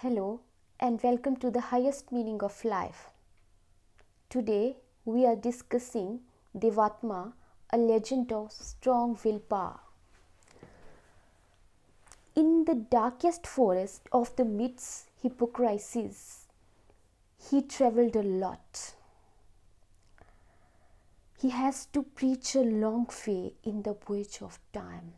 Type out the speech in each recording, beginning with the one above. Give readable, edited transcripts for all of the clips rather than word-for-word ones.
Hello and welcome to the highest meaning of life. Today we are discussing Devatma, a legend of strong willpower. In the darkest forest of the myths Hippocrates, he traveled a lot. He has to preach a long way in the voyage of time.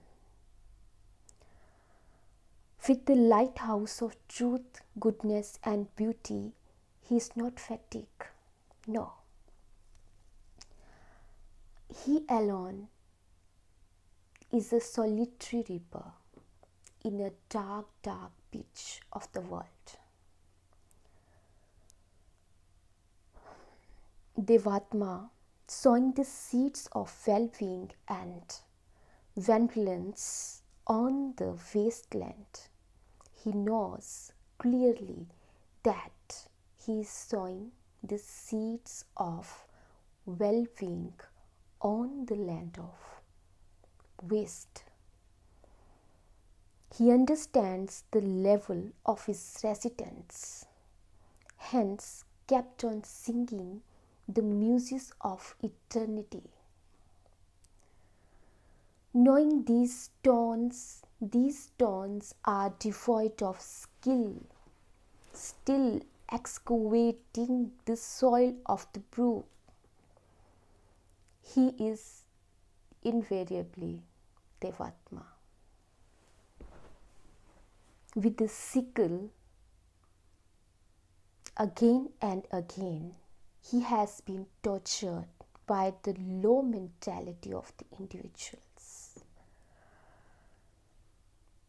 With the lighthouse of truth, goodness, and beauty, he is not fatigued. No. He alone is a solitary reaper in a dark, dark beach of the world. Devatma, sowing the seeds of well-being and benevolence on the wasteland, he knows clearly that he is sowing the seeds of well-being on the land of waste. He understands the level of his residents, hence kept on singing the muses of eternity. Knowing these tones are devoid of skill, still excavating the soil of the brook, he is invariably Devatma. With the sickle, again and again, he has been tortured by the low mentality of the individuals,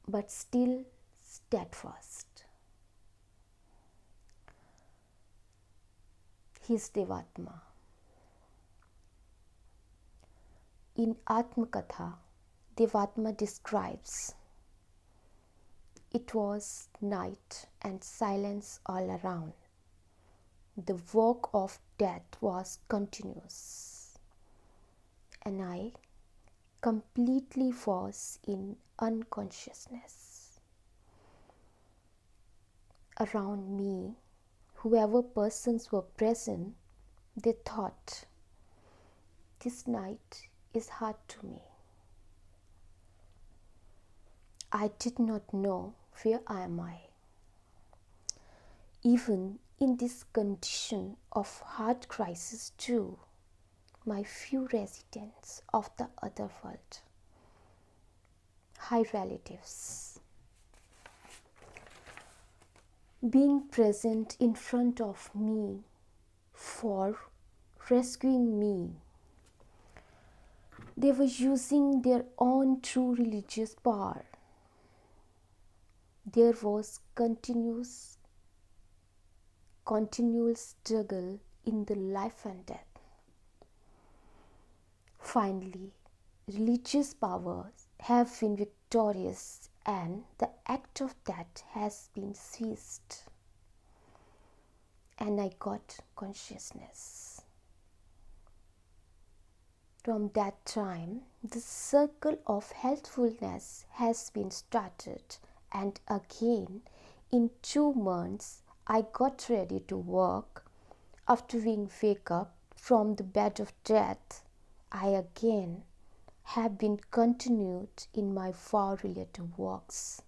but still steadfast. He is Devatma. In Atmakatha, Devatma describes, it was night and silence all around. The work of death was continuous, and I completely was in unconsciousness. Around me, whoever persons were present, they thought, this night is hard to me. I did not know where am I. Even in this condition of hard crisis too, my few residents of the other world, high relatives, being present in front of me for rescuing me, they were using their own true religious power. There was continual struggle in the life and death. Finally, religious powers have been victorious and the act of death has been ceased. And I got consciousness. From that time, the circle of healthfulness has been started, and again, in 2 months, I got ready to work. After being wake up from the bed of death, I again have been continued in my vow-related works.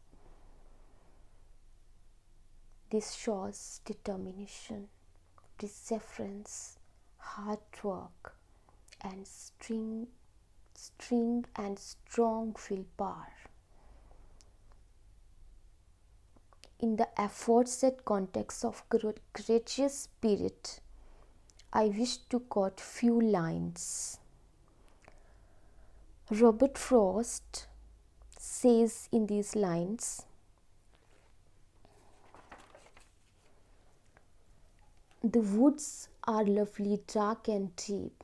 This shows determination, perseverance, hard work, and strong willpower. In the aforesaid context of courageous spirit, I wish to quote few lines. Robert Frost says in these lines, the woods are lovely, dark and deep,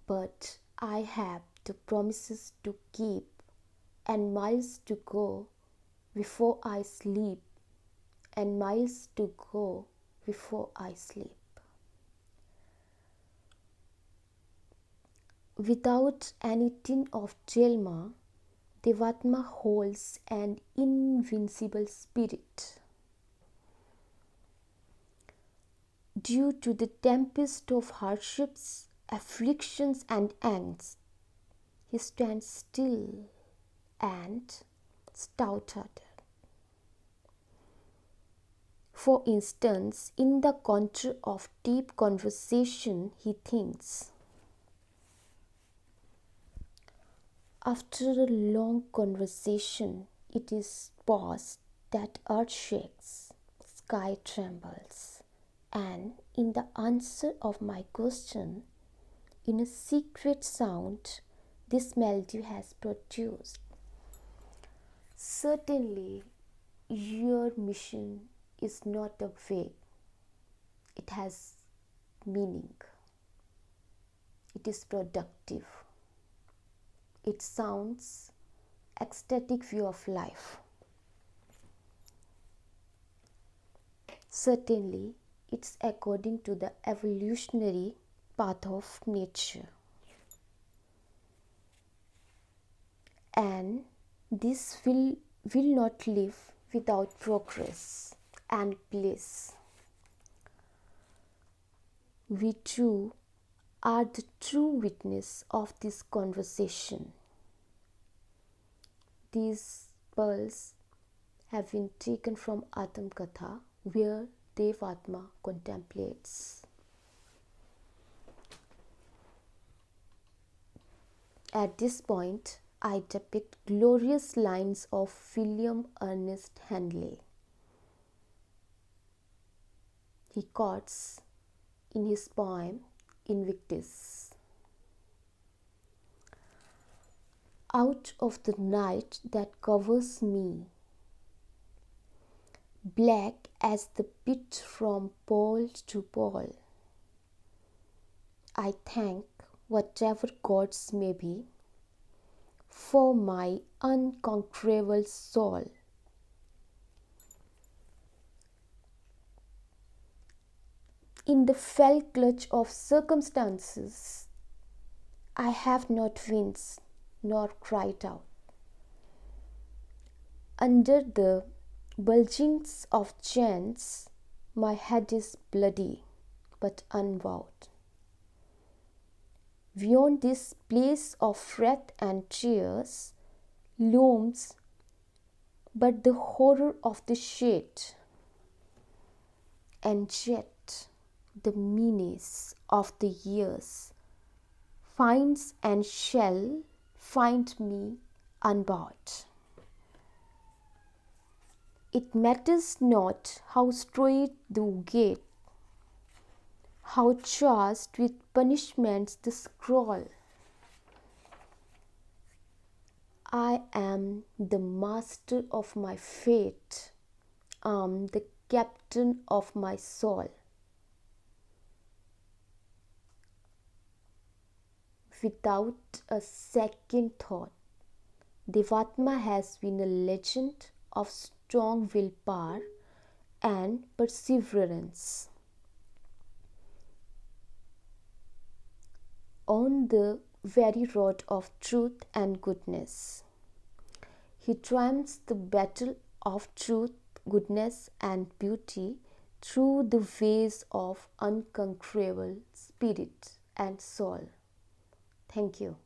but I have the promises to keep and miles to go before I sleep, and miles to go before I sleep. Without any tin of Jelma, Devatma holds an invincible spirit. due to the tempest of hardships, afflictions, and angst, he stands still and stout-hearted. For instance, in the contour of deep conversation, he thinks. After a long conversation, it is paused that earth shakes, sky trembles, and in the answer of my question, in a secret sound, this melody has produced. Certainly, your mission is not a vague. It has meaning. It is productive. It sounds ecstatic view of life. Certainly, it's according to the evolutionary path of nature. And this will not live without progress and bliss. We too are the true witness of this conversation. These pearls have been taken from Atam Katha, where Devatma contemplates. At this point, I depict glorious lines of William Ernest Henley. He quotes in his poem Invictus. Out of the night that covers me, black as the pit from pole to pole, I thank whatever gods may be for my unconquerable soul. In the fell clutch of circumstances, I have not winced nor cried out. Under the bulgings of chance, my head is bloody but unbowed. Beyond this place of wrath and tears looms but the horror of the shade, and yet the menace of the years finds and shall find me unbowed. It matters not how straight the gate, how charged with punishments the scroll. I am the master of my fate. I am the captain of my soul. Without a second thought, Devatma has been a legend of strong willpower and perseverance. On the very road of truth and goodness, he triumphs the battle of truth, goodness, and beauty through the ways of unconquerable spirit and soul. Thank you.